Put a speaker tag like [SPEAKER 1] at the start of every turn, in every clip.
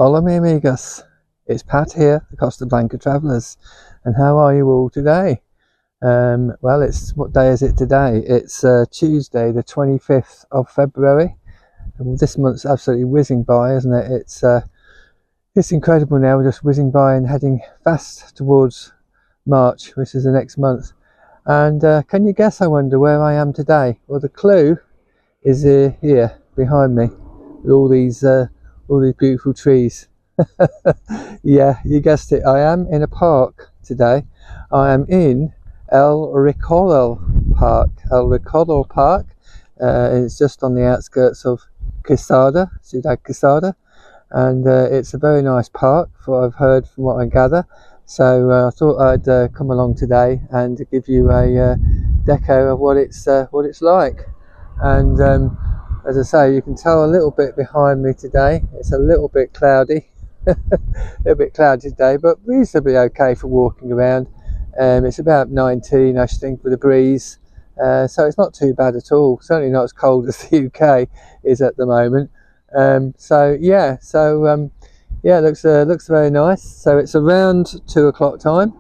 [SPEAKER 1] Hola amigos, it's Pat here, the Costa Blanca Travellers, and how are you all today? Well, what day is it today? It's Tuesday the 25th of February, and this month's absolutely whizzing by, isn't it? It's incredible now, we're just whizzing by and heading fast towards March, which is the next month. And can you guess, I wonder, where I am today? Well, the clue is here behind me, with all these beautiful trees. Yeah, you guessed it, I am in a park today. I am in Recorral Park. It's just on the outskirts of Quesada, Ciudad Quesada, and it's a very nice park, for I've heard from what I gather. So I thought I'd come along today and give you a deco of what it's like. And as I say, you can tell a little bit behind me today. It's a little bit cloudy, a little bit cloudy today, but reasonably okay for walking around. It's about 19, I think, with a breeze, so it's not too bad at all. Certainly not as cold as the UK is at the moment. Yeah, it looks very nice. So it's around 2 o'clock time.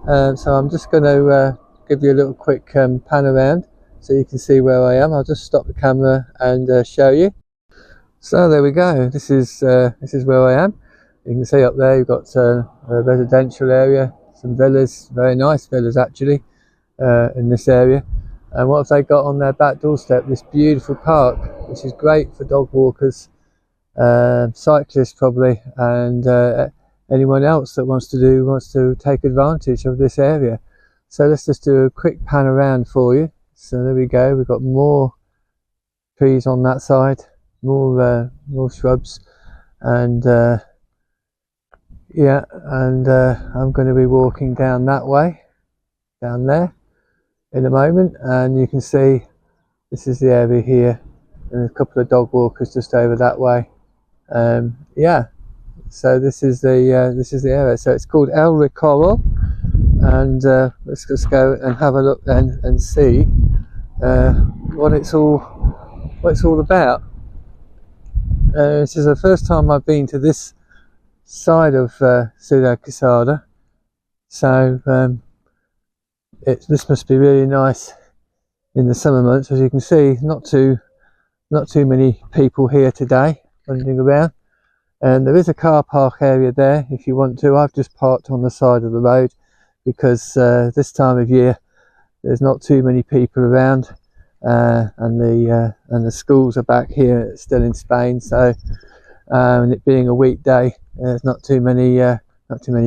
[SPEAKER 1] So I'm just going to give you a little quick pan around, so you can see where I am. I'll just stop the camera and show you. So there we go. This is where I am. You can see up there you've got a residential area, some villas, very nice villas actually, in this area. And what have they got on their back doorstep? This beautiful park, which is great for dog walkers, cyclists probably, and anyone else that wants to take advantage of this area. So let's just do a quick pan around for you. So there we go, we've got more trees on that side, more shrubs, and I'm going to be walking down that way, down there, in a moment, and you can see this is the area here, and a couple of dog walkers just over that way. So this is the area. So it's called Recorral, and let's just go and have a look then and see what it's all about. This is the first time I've been to this side of Ciudad Quesada, so this must be really nice in the summer months. As you can see, not too many people here today wandering around, and there is a car park area there if you want to. I've just parked on the side of the road because this time of year there's not too many people around, and the schools are back here still in Spain, so and it being a weekday, there's not too many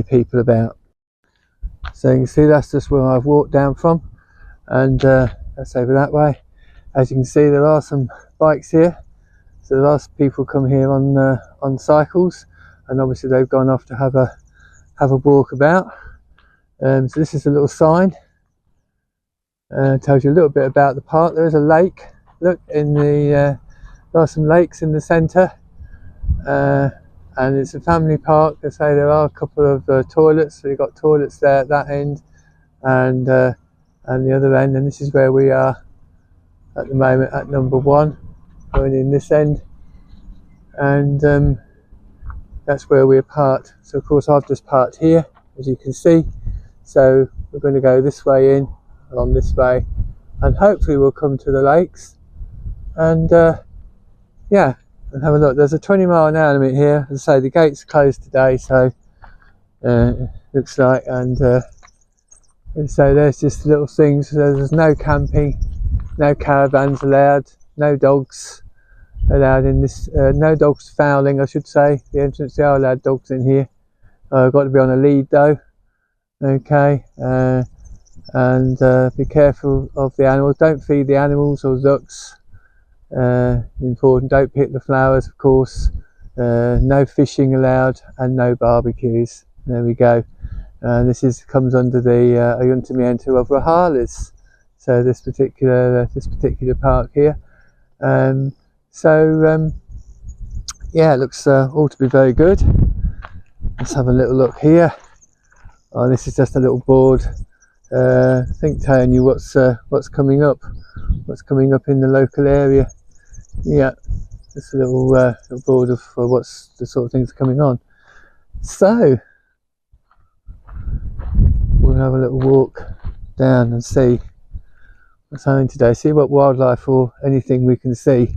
[SPEAKER 1] people about. So you can see that's just where I've walked down from, and that's over that way. As you can see, there are some bikes here, so there are some people come here on cycles, and obviously they've gone off to have a walk about. So this is a little sign, tells you a little bit about the park. There is a lake. Look, there are some lakes in the centre, and it's a family park. I say there are a couple of toilets, so you've got toilets there at that end and the other end, and this is where we are at the moment, at number 1, going in this end, and that's where we're parked. So of course I've just parked here, as you can see, so we're going to go this way in, along this way, and hopefully we'll come to the lakes, and and have a look. There's a 20-mile-an-hour limit here. As I say, the gates are closed today, so looks like, and so there's just little things. So there's no camping, no caravans allowed, no dogs allowed in this, no dogs fouling, I should say. The entrance, they are allowed dogs in here. I've got to be on a lead though, okay, and be careful of the animals. Don't feed the animals or ducks. Important, don't pick the flowers, of course. No fishing allowed, and no barbecues. There we go. This comes under the Ayuntamiento of Rojales, so this particular park here. Yeah, it looks all to be very good. Let's have a little look here. Oh, this is just a little board, I think, telling you what's coming up in the local area. Yeah, just a little, little board of what's the sort of things coming on. So we'll have a little walk down and see what's happening today, see what wildlife or anything we can see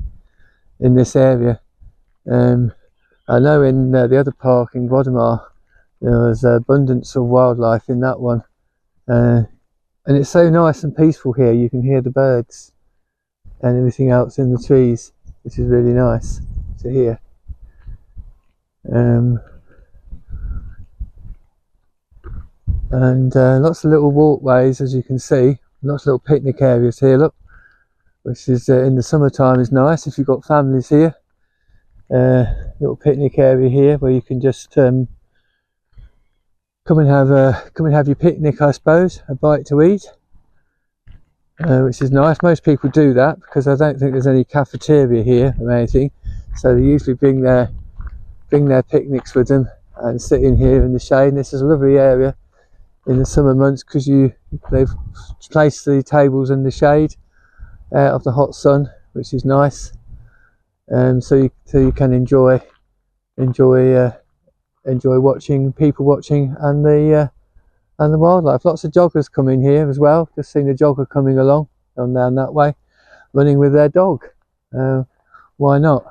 [SPEAKER 1] in this area. I know in the other park in Guatemala there was abundance of wildlife in that one, and it's so nice and peaceful here. You can hear the birds and everything else in the trees, which is really nice to hear. And lots of little walkways, as you can see, lots of little picnic areas here, look, which is in the summertime is nice if you've got families here. Little picnic area here where you can just come and have your picnic, I suppose, a bite to eat, which is nice. Most people do that because I don't think there's any cafeteria here or anything, so they usually bring their picnics with them and sit in here in the shade. And this is a lovely area in the summer months because they've placed the tables in the shade out of the hot sun, which is nice. So you can enjoy watching people watching and the wildlife. Lots of joggers come in here as well. Just seen a jogger coming along down that way, running with their dog. Why not?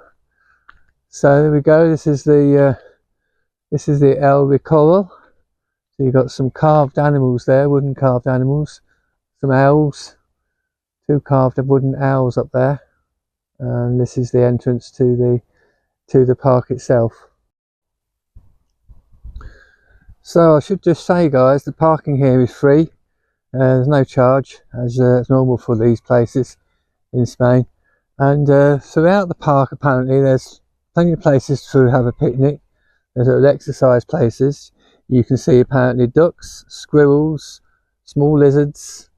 [SPEAKER 1] So there we go. This is the El Recorral. So you've got some carved animals there, wooden carved animals, some owls, 2 carved wooden owls up there. And this is the entrance to the park itself. So I should just say, guys, the parking here is free. There's no charge, as normal for these places in Spain. And throughout the park, apparently, there's plenty of places to have a picnic. There's little exercise places. You can see apparently ducks, squirrels, small lizards,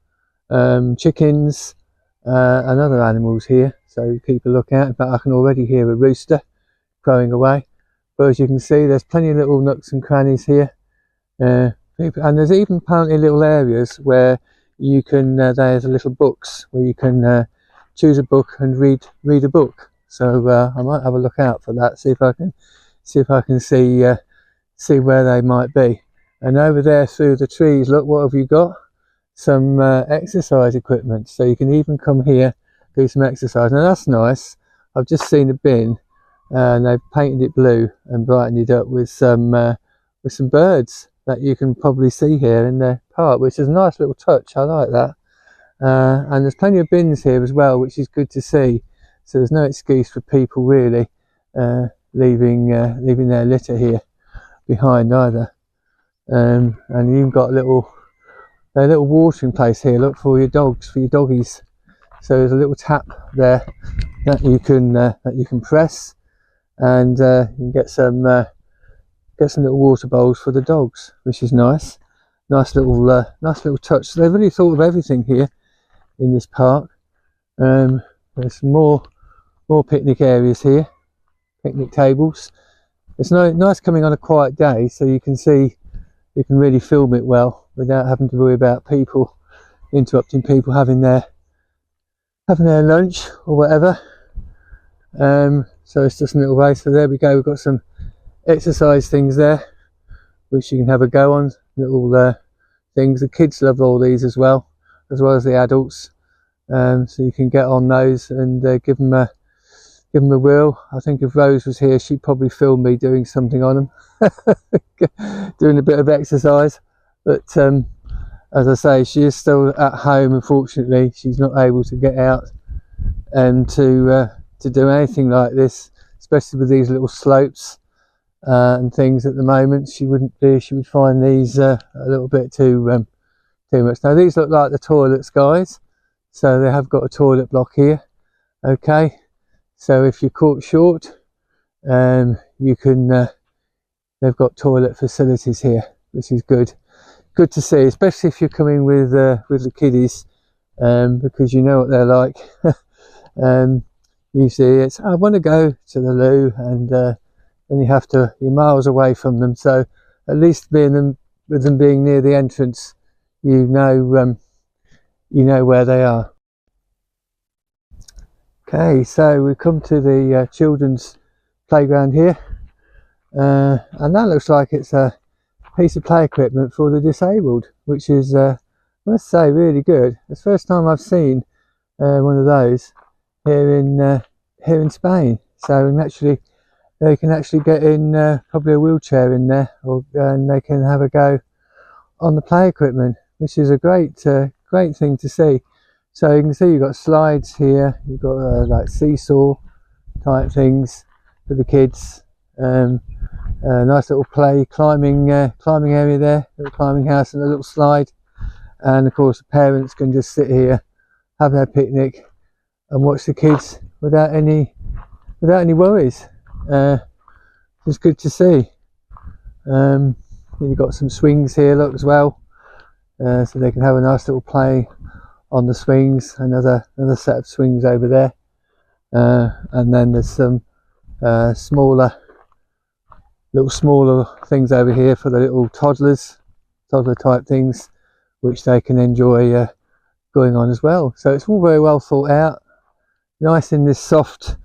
[SPEAKER 1] chickens, and other animals here. So keep a look out. In fact, I can already hear a rooster crowing away. But as you can see, there's plenty of little nooks and crannies here. And there's even apparently little areas where you can, there's little books where you can choose a book and read a book. So I might have a look out for that, see if I can see where they might be. And over there through the trees, look, what have you got? Some exercise equipment. So you can even come here, do some exercise. Now that's nice. I've just seen a bin and they've painted it blue and brightened it up with some birds that you can probably see here in the park, which is a nice little touch. I like that. And there's plenty of bins here as well, which is good to see. So there's no excuse for people really leaving their litter here behind either. And you've got a little watering place here, look, for your dogs, for your doggies. So there's a little tap there that you can press, and you can get some little water bowls for the dogs, which is nice. Nice little touch. So they've really thought of everything here in this park. There's more picnic areas here, picnic tables. It's nice coming on a quiet day, so you can really film it well without having to worry about people interrupting people having their lunch or whatever. So it's just a little way. So there we go, we've got some exercise things there which you can have a go on, little things. The kids love all these as well as the adults. So you can get on those and give them a whirl. I think if Rose was here, she'd probably film me doing something on them, doing a bit of exercise. But as I say, she is still at home. Unfortunately, she's not able to get out and to do anything like this, especially with these little slopes and things at the moment. She would find these a little bit too much. Now these look like the toilets, guys. So they have got a toilet block here. Okay, so if you're caught short, you can. They've got toilet facilities here, which is good. Good to see, especially if you're coming with the kiddies, because you know what they're like. Usually it's, I want to go to the loo, and then you're miles away from them. So at least with them being near the entrance, you know where they are. Okay, so we've come to the children's playground here, and that looks like it's a piece of play equipment for the disabled, which is, I must say, really good. It's the first time I've seen one of those here in Spain. So naturally, they can actually get in probably a wheelchair in there, and they can have a go on the play equipment, which is a great thing to see. So you can see you've got slides here, you've got like seesaw type things for the kids. Nice little climbing area there, little climbing house and a little slide. And of course the parents can just sit here, have their picnic and watch the kids without any worries. It's good to see. You've got some swings here, look, as well, so they can have a nice little play on the swings. Another set of swings over there, and then there's some smaller things over here for the little toddler type things, which they can enjoy going on as well. So it's all very well thought out, nice in this soft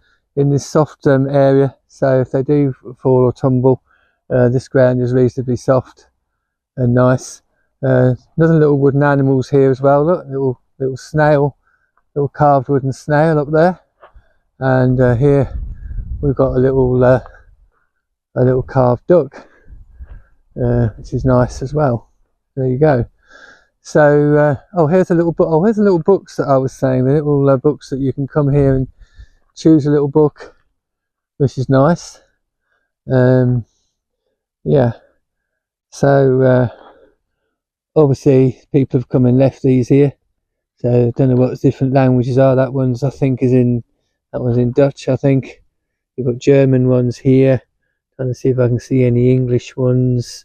[SPEAKER 1] area. So if they do fall or tumble, this ground is reasonably soft and nice. Another little wooden animals here as well. Look, little snail, little carved wooden snail up there, and here we've got a little carved duck, which is nice as well. There you go. So here's a little book. Oh, here's the little books that I was saying. The little books that you can come here and choose a little book, which is nice. Yeah. So obviously people have come and left these here. So I don't know what the different languages are. That one's, I think, in Dutch, I think. You've got German ones here. Trying to see if I can see any English ones.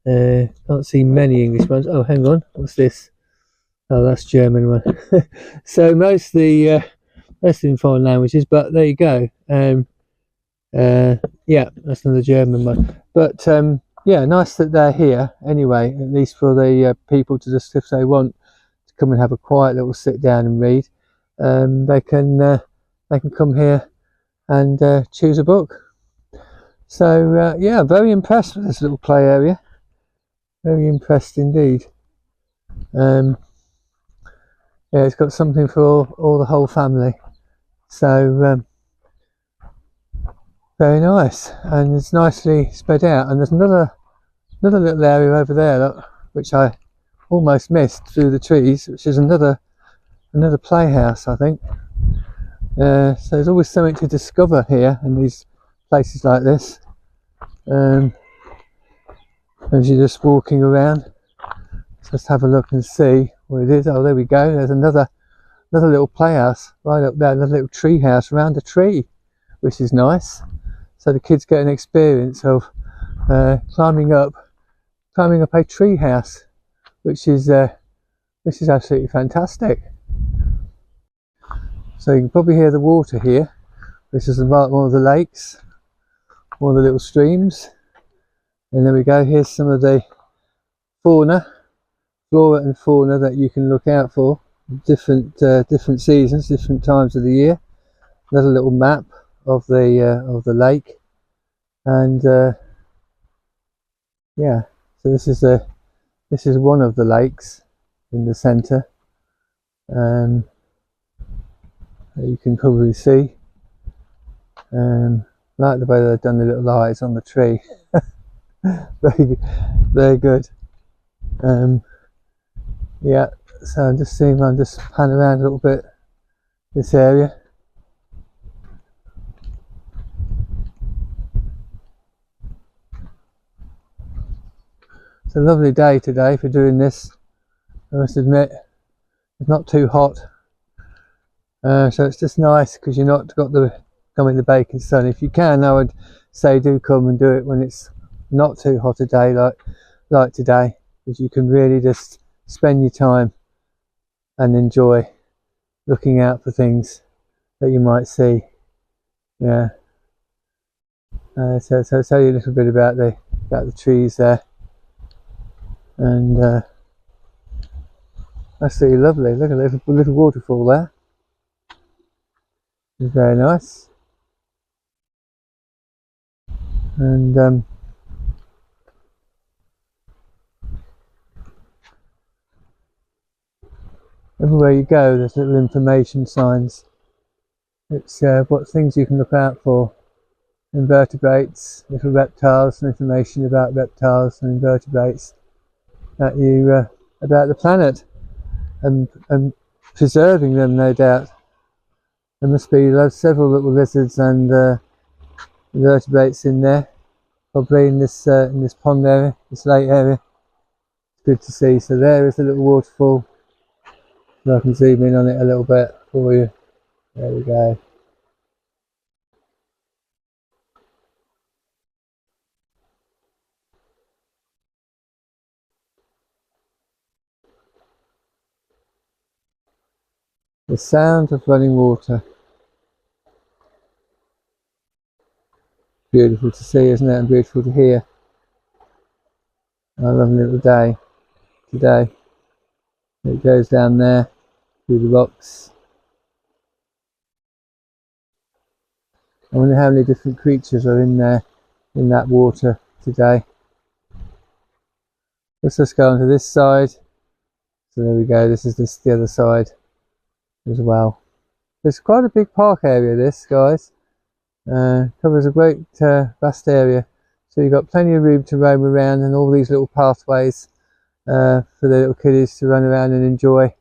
[SPEAKER 1] Can't see many English ones. Oh, hang on. What's this? Oh, that's German one. So mostly in foreign languages, but there you go. Yeah, that's another German one. But yeah, nice that they're here anyway, at least for the people to just, if they want to come and have a quiet little sit down and read, they can come here and choose a book. So yeah, very impressed with this little play area. Very impressed indeed. Yeah, it's got something for all the whole family. So very nice, and it's nicely spread out. And there's another little area over there, look, which I almost missed through the trees, which is another playhouse, I think. So there's always something to discover here in these places like this. As you're just walking around, just have a look and see what it is. Oh, there we go. There's another little playhouse right up there, another little tree house around a tree, which is nice. So the kids get an experience of climbing up a tree house, which is absolutely fantastic. So you can probably hear the water here. This is about one of the lakes, one of the little streams. And there we go. Here's some of the flora and fauna that you can look out for. Different seasons, different times of the year. Another little map of the lake, and yeah. So this is one of the lakes in the centre. You can probably see. Like the way they've done the little eyes on the tree. Very good. Yeah, so I'm just pan around a little bit this area. It's a lovely day today for doing this, I must admit. It's not too hot, so it's just nice because you're not got the come in the baking sun. If you can, I would say do come and do it when it's not too hot a day like today, because you can really just spend your time and enjoy looking out for things that you might see. Yeah. So I'll tell you a little bit about the trees there, and absolutely lovely. Look at the little waterfall there. It's very nice. And everywhere you go there's little information signs. It's what things you can look out for. Invertebrates, little reptiles, and information about reptiles and invertebrates that you about the planet and preserving them, no doubt. There must be several little lizards and invertebrates in there, probably in this pond area, this lake area. It's good to see. So there is a little waterfall. So I can zoom in on it a little bit for you. There we go. The sound of running water. Beautiful to see, isn't it? And beautiful to hear. I love a little day today. It goes down there through the rocks. I wonder how many different creatures are in there, in that water today. Let's just go onto this side. So there we go, this is the other side as well. It's quite a big park area, this, guys. Covers a great vast area. So you've got plenty of room to roam around and all these little pathways for the little kiddies to run around and enjoy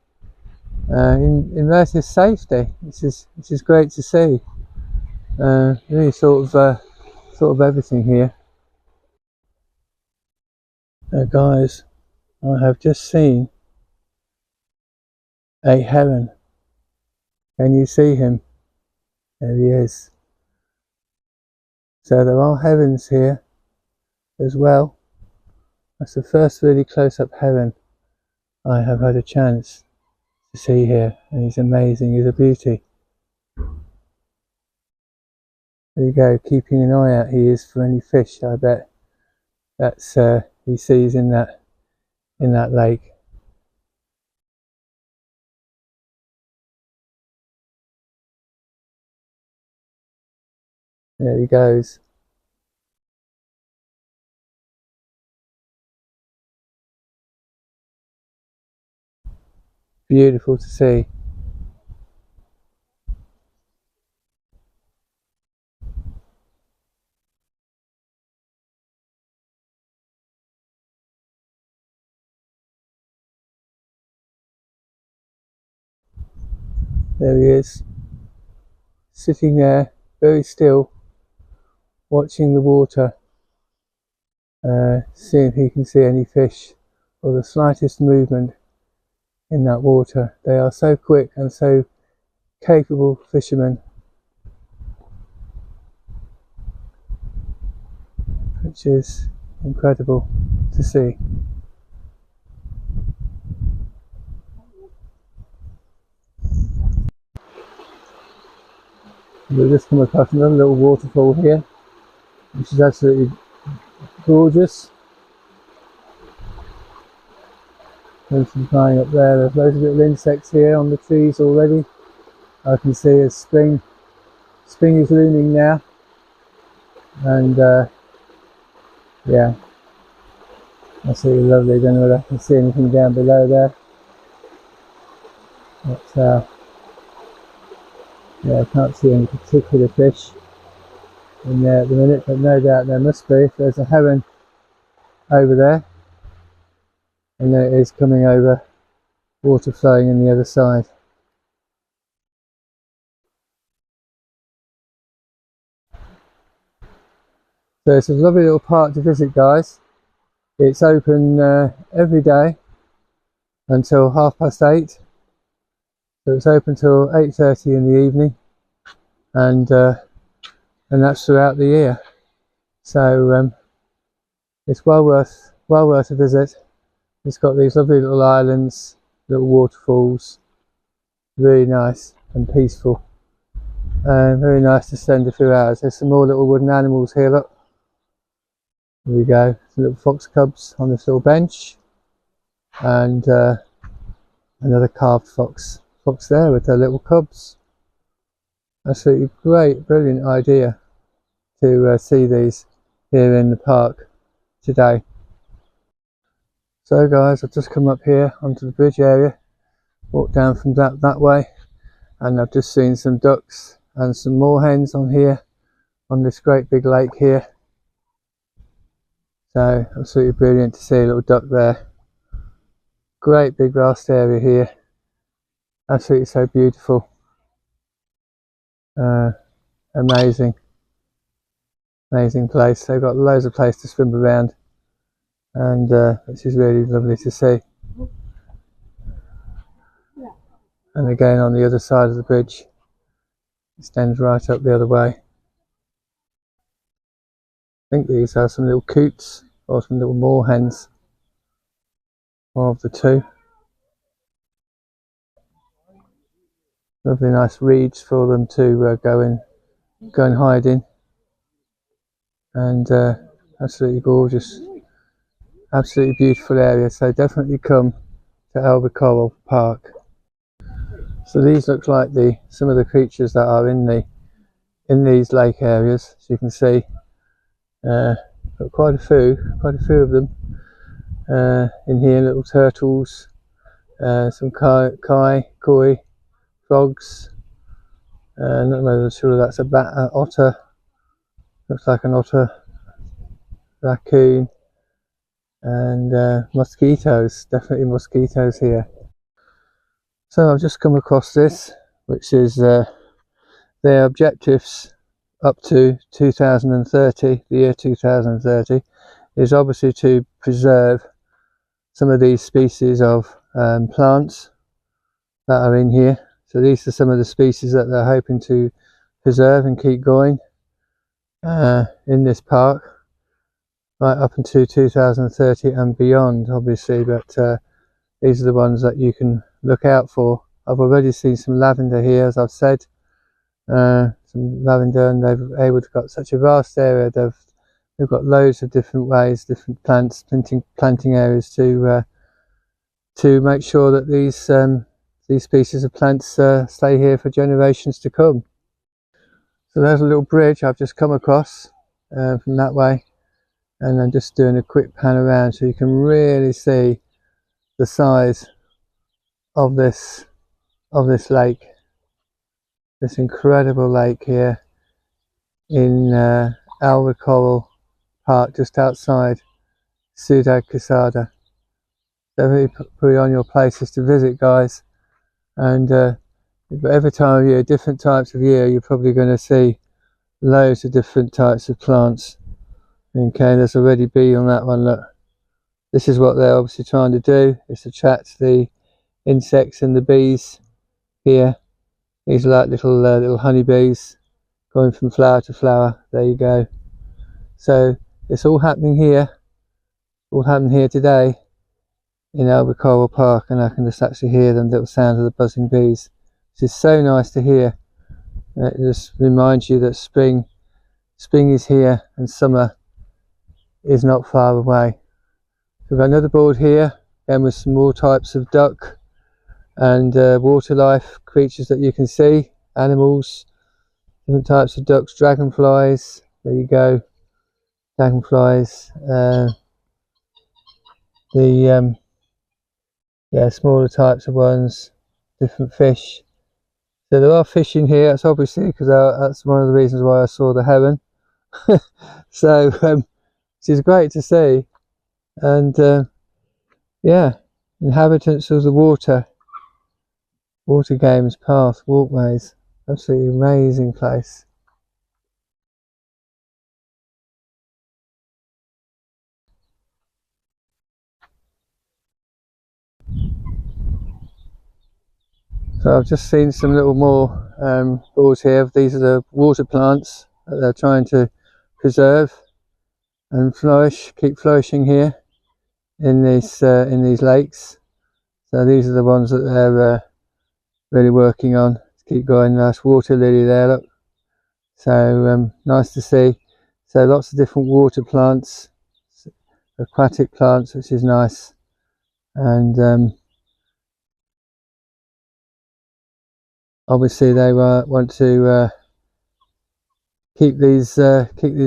[SPEAKER 1] in relative safety, which is great to see. Really sort of everything here. Guys, I have just seen a heron. Can you see him? There he is. So there are herons here as well. That's the first really close-up heron I have had a chance to see here, and he's amazing. He's a beauty. There you go, keeping an eye out he is for any fish, I bet, that's he sees in that lake. There he goes. Beautiful to see. There he is, sitting there very still, watching the water, seeing if he can see any fish or the slightest movement in that water. They are so quick and so capable fishermen, which is incredible to see. We've just come across another little waterfall here, which is absolutely gorgeous. There's some flying up there. There's loads of little insects here on the trees already. I can see as spring is looming now, and yeah, absolutely lovely. Don't know whether I can see anything down below there, but yeah, I can't see any particular fish in there at the minute, but no doubt there must be. There's a heron over there, and there it is coming over, water flowing in the other side. So it's a lovely little park to visit, guys. It's open every day until 8:30. So it's open till 8:30 in the evening, and that's throughout the year. So it's well worth a visit. It's got these lovely little islands, little waterfalls, really nice and peaceful, and very nice to spend a few hours. There's some more little wooden animals here. Look, there we go. Some little fox cubs on this little bench, and another carved fox there with their little cubs. Absolutely great, brilliant idea to see these here in the park today. So guys, I've just come up here onto the bridge area, walked down from that way, and I've just seen some ducks and some moorhens on here on this great big lake here. So absolutely brilliant to see a little duck there. Great big vast area here, absolutely so beautiful. Amazing place. They've got loads of place to swim around, and which is really lovely to see. And again on the other side of the bridge, it extends right up the other way. I think these are some little coots or some little moorhens, one of the two. Lovely nice reeds for them to go and hide in, and absolutely gorgeous, absolutely beautiful area. So definitely come to Recorral Park. So these look like some of the creatures that are in these lake areas. As you can see, got quite a few of them in here. Little turtles, some koi, frogs. Not really sure that's a otter. Looks like an otter, raccoon, and mosquitoes. Definitely mosquitoes here. So I've just come across this, which is their objectives up to 2030, the year 2030, is obviously to preserve some of these species of plants that are in here. So these are some of the species that they're hoping to preserve and keep going in this park, right up until 2030 and beyond, obviously, but these are the ones that you can look out for. I've already seen some lavender here, as I've said, some lavender, and they've got such a vast area. They've got loads of different ways, different plants, planting areas to make sure that these species of plants stay here for generations to come. So there's a little bridge I've just come across from that way, and I'm just doing a quick pan around so you can really see the size of this lake, this incredible lake here in Recorral Park, just outside Ciudad Quesada. Definitely put it on your places to visit, guys. And every time of year, different types of year, you're probably going to see loads of different types of plants. Okay, there's already bee on that one. Look, this is what they're obviously trying to do, is attract the insects and the bees here. These are like little honeybees going from flower to flower. There you go. So it's all happening here, today in Recorral Park, and I can just actually hear them little sound of the buzzing bees, which is so nice to hear. It just reminds you that spring is here and summer is not far away. We've got another board here, and with some more types of duck and water life creatures that you can see, animals, different types of ducks, dragonflies. There you go, dragonflies. Smaller types of ones, different fish. So there are fish in here. That's obviously because that's one of the reasons why I saw the heron. So which is great to see. And inhabitants of the water games, paths, walkways. Absolutely amazing place. So I've just seen some little more boards here. These are the water plants that they're trying to preserve and keep flourishing here in these lakes. So these are the ones that they're really working on to keep going. Nice water lily there, look. So nice to see. So lots of different water plants, aquatic plants, which is nice. And obviously they want to keep these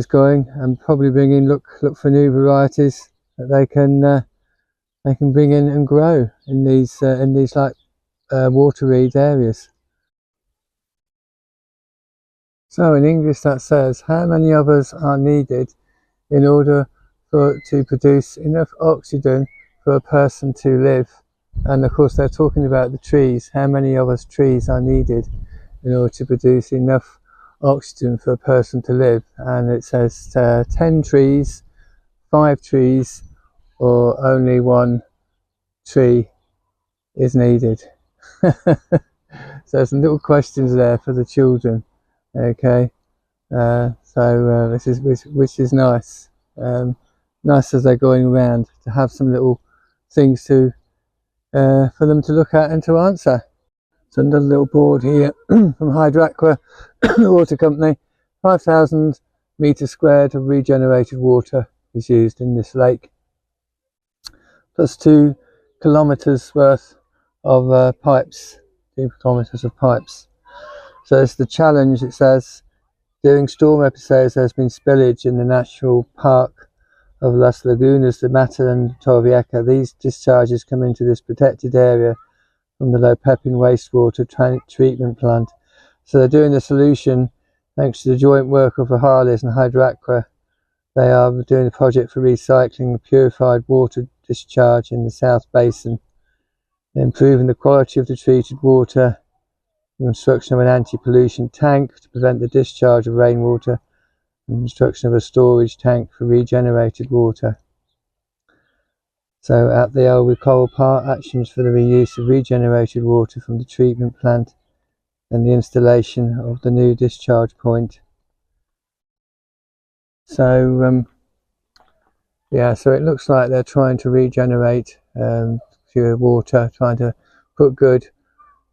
[SPEAKER 1] going, and probably bring in look for new varieties that they can bring in and grow in these like water reed areas. So in English that says, how many of us are needed in order to produce enough oxygen for a person to live? And of course they're talking about the trees. How many of us trees are needed in order to produce enough oxygen for a person to live? And it says 10 trees, 5 trees, or only 1 tree is needed. So some little questions there for the children. Okay, so which is nice. Nice as they're going around to have some little things to for them to look at and to answer. So another little board here from Hydraqua, the water company. 5,000 meters squared of regenerated water is used in this lake, plus 2 kilometers worth of pipes. 2 kilometers of pipes. So it's the challenge. It says, during storm episodes there has been spillage in the National Park of Las Lagunas de Mata and Torrevieja. These discharges come into this protected area from the Low Pepin wastewater treatment plant. So they're doing the solution thanks to the joint work of Rojales and Hydraqua. They are doing a project for recycling the purified water discharge in the South Basin, improving the quality of the treated water, the construction of an anti-pollution tank to prevent the discharge of rainwater, and construction of a storage tank for regenerated water. So at the Recorral Park, actions for the reuse of regenerated water from the treatment plant and the installation of the new discharge point. So yeah, so it looks like they're trying to regenerate pure water, trying to put good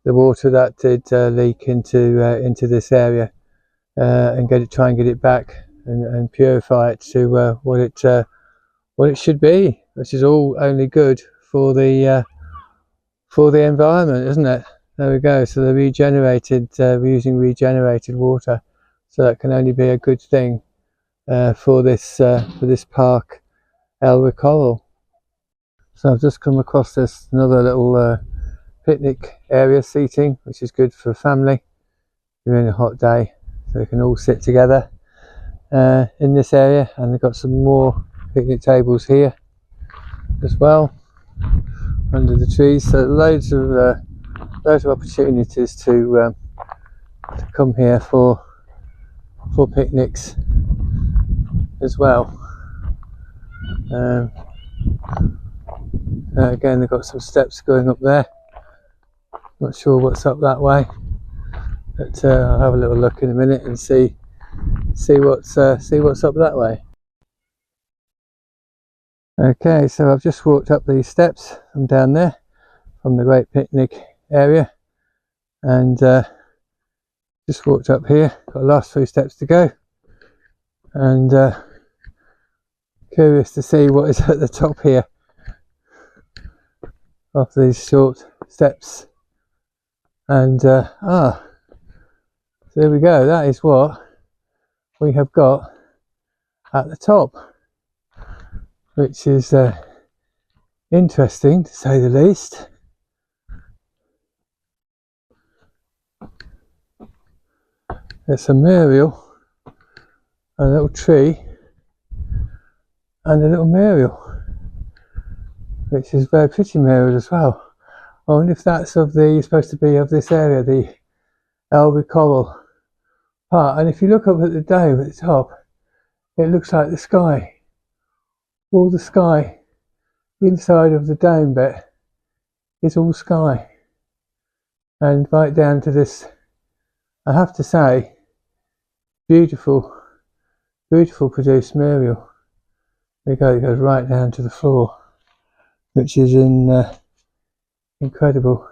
[SPEAKER 1] the water that did leak into this area, and try and get it back and purify it to what it should be, which is all only good for the environment, isn't it? There we go. So we're using regenerated water, so that can only be a good thing for this park, El Recorral. So I've just come across this another little picnic area seating, which is good for a family during a hot day, so they can all sit together in this area. And they've got some more picnic tables here as well under the trees. So loads of opportunities to come here for picnics as well. Again, they've got some steps going up there. Not sure what's up that way, but I'll have a little look in a minute and see what's up that way. Okay, so I've just walked up these steps from down there, from the great picnic area, and just walked up here. Got the last 3 steps to go, and curious to see what is at the top here of these short steps. And so there we go. That is what we have got at the top, which is interesting to say the least. It's a Muriel, a little tree, and a little Muriel, which is very pretty Muriel as well. I wonder if that's supposed to be of this area, the El Recorral Park. And if you look up at the dome at the top, it looks like the sky. All the sky inside of the dome bit is all sky. And right down to this, I have to say, beautiful produced Muriel. It goes right down to the floor, which is incredible,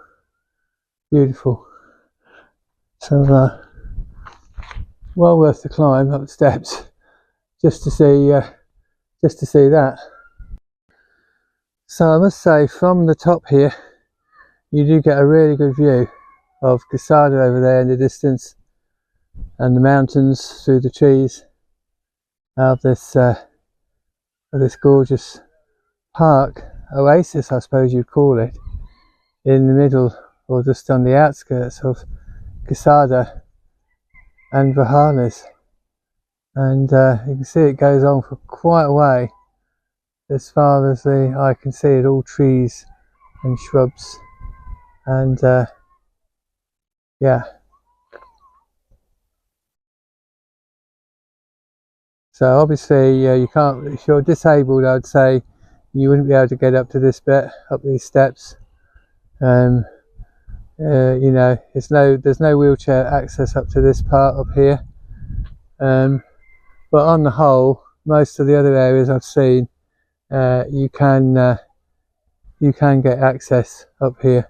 [SPEAKER 1] beautiful. So well worth the climb up the steps just to see that. So I must say, from the top here you do get a really good view of Quesada over there in the distance, and the mountains through the trees of this gorgeous park, oasis I suppose you'd call it, in the middle or just on the outskirts of Quesada and Rojales. And you can see it goes on for quite a way, as far as the eye can see it, all trees and shrubs, and yeah. So obviously you can't, if you're disabled, I'd say you wouldn't be able to get up to this bit, up these steps. You know, there's no wheelchair access up to this part up here. But on the whole, most of the other areas I've seen, you can get access up here.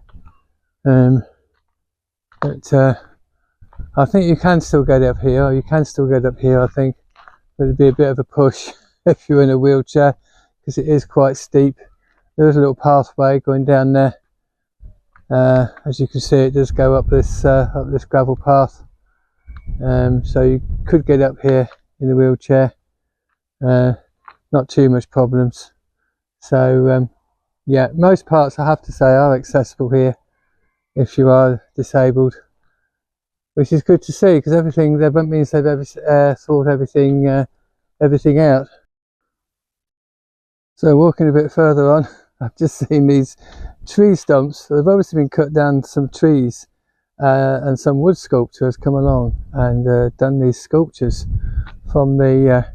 [SPEAKER 1] But I think you can still get up here, I think. But it'd be a bit of a push if you're in a wheelchair, because it is quite steep. There's a little pathway going down there. As you can see, it does go up this gravel path. So you could get up here in the wheelchair. Not too much problems. So yeah, most parts I have to say are accessible here if you are disabled, which is good to see, because everything, that means they've thought everything out. So walking a bit further on, I've just seen these tree stumps. They've obviously been cut down some trees, and some wood sculptor has come along and done these sculptures from the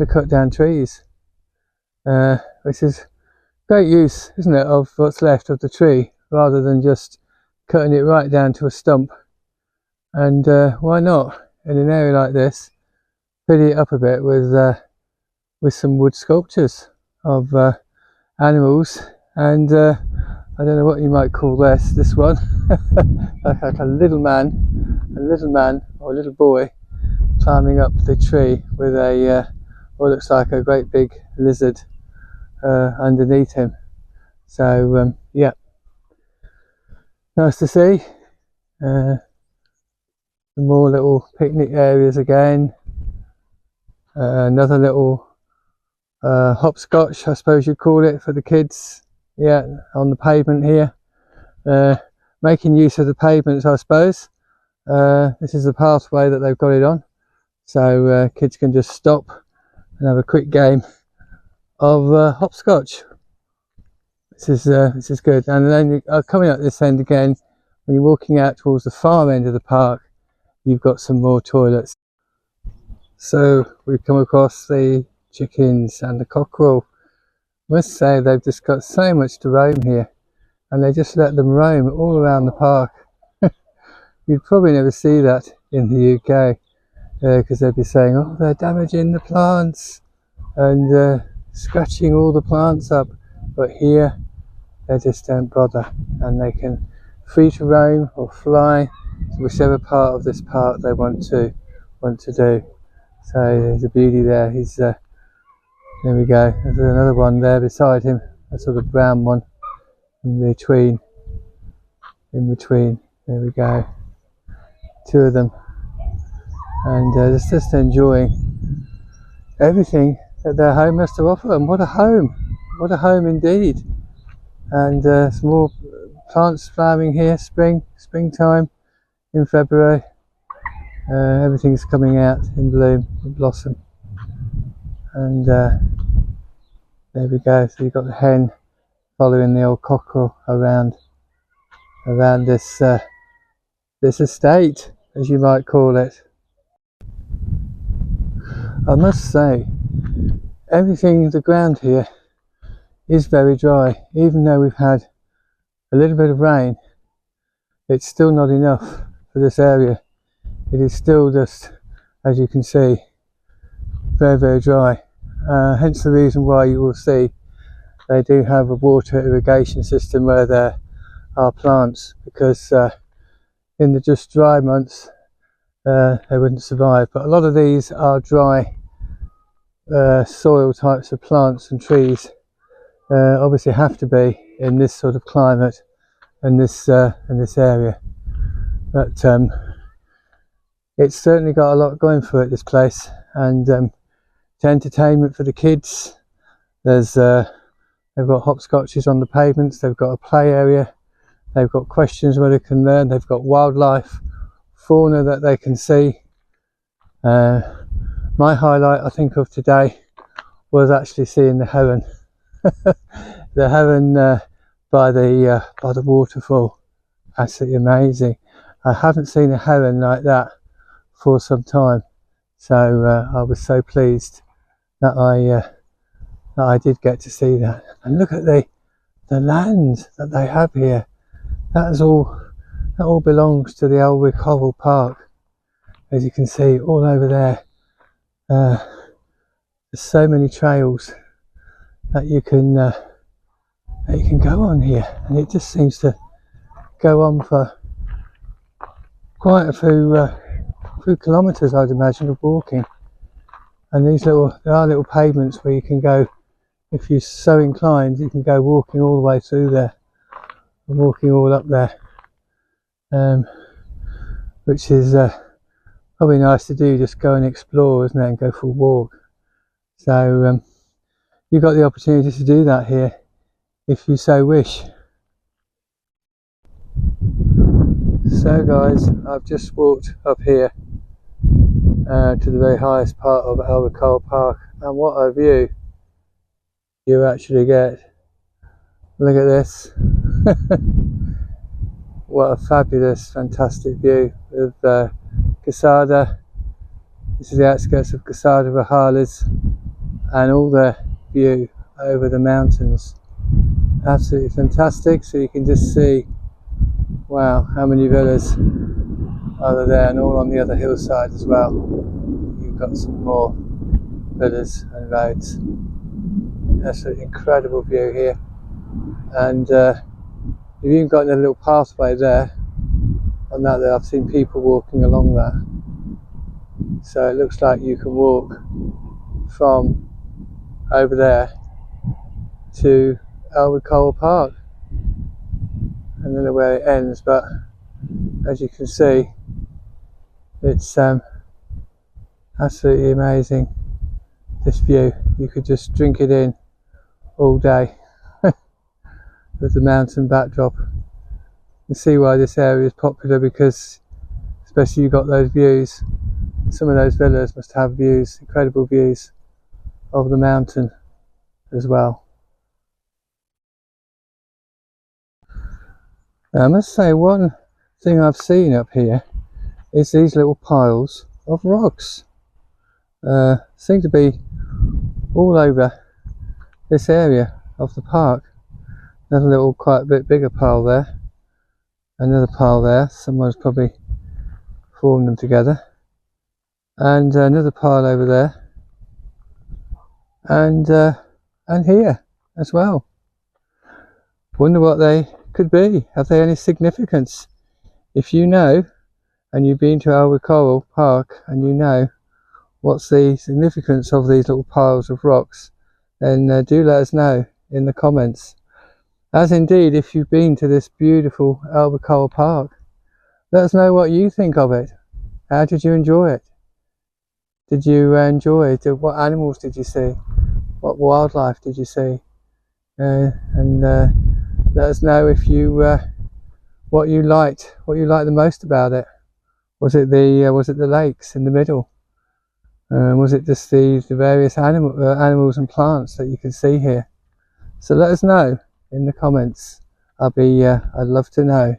[SPEAKER 1] cut down trees, which is great use, isn't it, of what's left of the tree, rather than just cutting it right down to a stump. And why not, in an area like this, pretty it up a bit with some wood sculptures of animals, and I don't know what you might call this one. like a little man or a little boy climbing up the tree with a what looks like a great big lizard underneath him. So yeah, nice to see. More little picnic areas again. Another little hopscotch, I suppose you'd call it, for the kids. Yeah, on the pavement here. Making use of the pavements, I suppose. This is the pathway that they've got it on, so kids can just stop and have a quick game of hopscotch. This is good. And then coming up this end again, when you're walking out towards the far end of the park, you've got some more toilets. So we've come across the chickens and the cockerel. I must say they've just got so much to roam here, and they just let them roam all around the park. You'd probably never see that in the UK, because they'd be saying, oh, they're damaging the plants and scratching all the plants up. But here they just don't bother, and they can free to roam or fly to whichever part of this park they want to do. So there's a beauty there. He's there we go. There's another one there beside him, a sort of brown one in between. There we go. Two of them, and just enjoying everything that their home has to offer. And what a home indeed. And some more plants flowering here, springtime in February. Everything's coming out in bloom and blossom. And there we go. So you've got the hen following the old cockerel around this this estate, as you might call it. I must say, everything, the ground here is very dry. Even though we've had a little bit of rain, it's still not enough for this area. It is still just, as you can see, very, very dry. Hence the reason why you will see they do have a water irrigation system where there are plants, because in the just dry months they wouldn't survive. But a lot of these are dry soil types of plants and trees. Obviously have to be in this sort of climate and this area. But it's certainly got a lot going for it, this place, and it's entertainment for the kids. There's they've got hopscotches on the pavements, they've got a play area, they've got questions where they can learn, they've got wildlife, fauna that they can see. My highlight, I think, of today was actually seeing the heron. The heron by the waterfall. Absolutely amazing. I haven't seen a heron like that for some time, so I was so pleased that I did get to see that. And look at the land that they have here. That all belongs to the old Recorral Park, as you can see all over there. There's so many trails that you can go on here, and it just seems to go on for quite a few kilometres, I'd imagine, of walking. And there are little pavements where you can go, if you're so inclined, you can go walking all the way through there, and walking all up there, which is probably nice to do, just go and explore, isn't it, and go for a walk. So you've got the opportunity to do that here if you so wish. So guys, I've just walked up here to the very highest part of Recorral Park, and what a view you actually get. Look at this. What a fabulous, fantastic view of Quesada. This is the outskirts of Quesada, Rojales, and all the view over the mountains. Absolutely fantastic. So you can just see, wow, how many villas are there, and all on the other hillside as well. You've got some more villas and roads. That's an incredible view here, and you've even got a little pathway there. On that there, I've seen people walking along that, so it looks like you can walk from over there to Recorral Park. I don't know where it ends, but as you can see, it's absolutely amazing, this view. You could just drink it in all day with the mountain backdrop. You see why this area is popular, because especially you've got those views. Some of those villas must have views, incredible views of the mountain as well. Now, I must say, one thing I've seen up here is these little piles of rocks. Seem to be all over this area of the park. There's a little, quite a bit bigger pile there, another pile there, someone's probably formed them together, and another pile over there, and here as well. Wonder what they could be. Have they any significance? If you know, and you've been to Recorral Park, and you know what's the significance of these little piles of rocks, then do let us know in the comments. As indeed, if you've been to this beautiful Recorral Park, let us know what you think of it. How did you enjoy it? Did you enjoy it? What animals did you see? What wildlife did you see? And let us know if you what you liked the most about it. Was it the lakes in the middle? Was it just the various animals and plants that you can see here? So let us know in the comments. I'd love to know.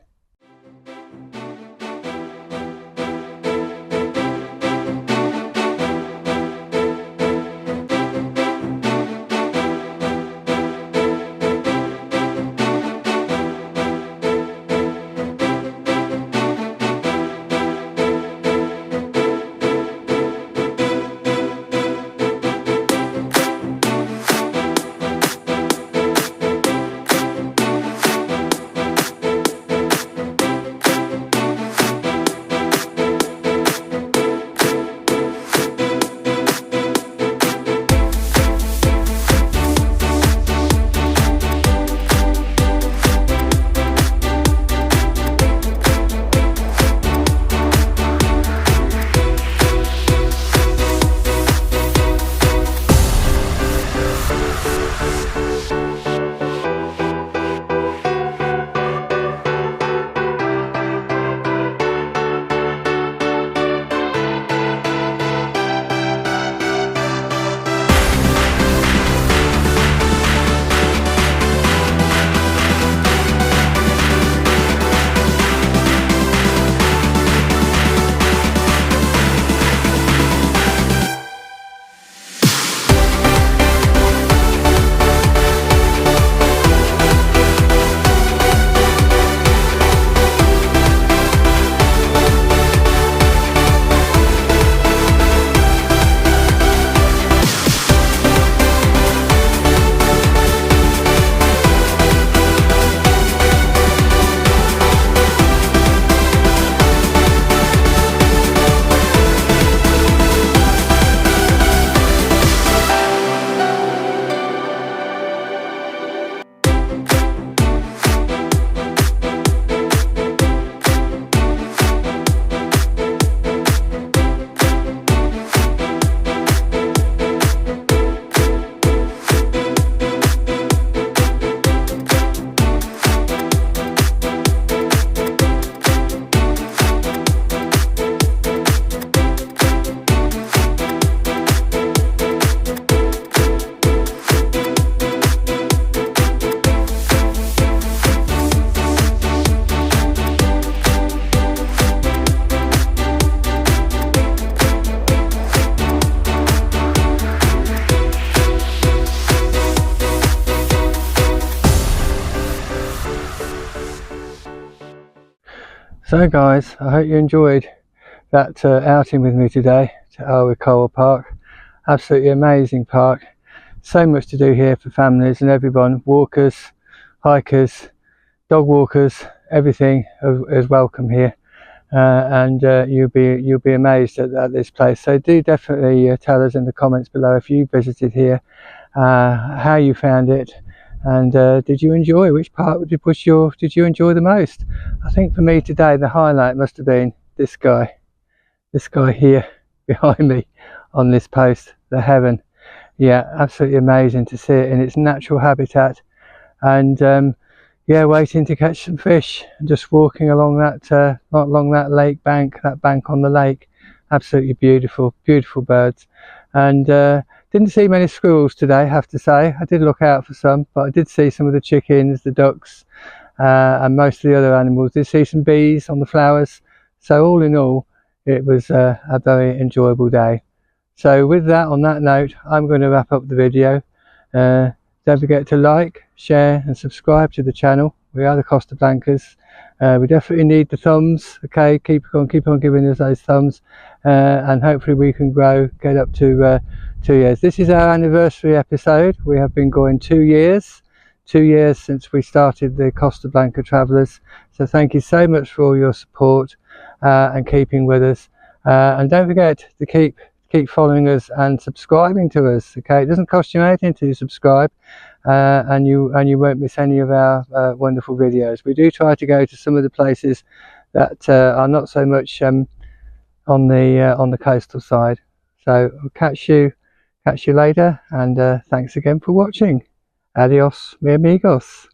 [SPEAKER 1] So guys, I hope you enjoyed that outing with me today to Recorral Park. Absolutely amazing park. So much to do here for families and everyone. Walkers, hikers, dog walkers, everything is welcome here. And you'll be amazed at this place. So do definitely tell us in the comments below if you visited here, how you found it, and did you enjoy, which part did you enjoy the most. I think for me today the highlight must have been this guy here behind me on this post, the heron. Yeah, absolutely amazing to see it in its natural habitat, and yeah, waiting to catch some fish, just walking along that lake bank, that bank on the lake. Absolutely beautiful birds. And didn't see many squirrels today, I have to say. I did look out for some, but I did see some of the chickens, the ducks, and most of the other animals. Did see some bees on the flowers. So all in all, it was a very enjoyable day. So with that, on that note, I'm going to wrap up the video. Don't forget to like, share and subscribe to the channel. We are the Costa Blancas. We definitely need the thumbs. Okay, keep on giving us those thumbs, and hopefully we can grow, get up to 2 years. This is our anniversary episode. We have been going 2 years since we started the Costa Blanca Travellers. So thank you so much for all your support and keeping with us, and don't forget to keep following us and subscribing to us. Okay, it doesn't cost you anything to subscribe, and you won't miss any of our wonderful videos. We do try to go to some of the places that are not so much on the coastal side. So I'll catch you later, and thanks again for watching. Adios, mi amigos.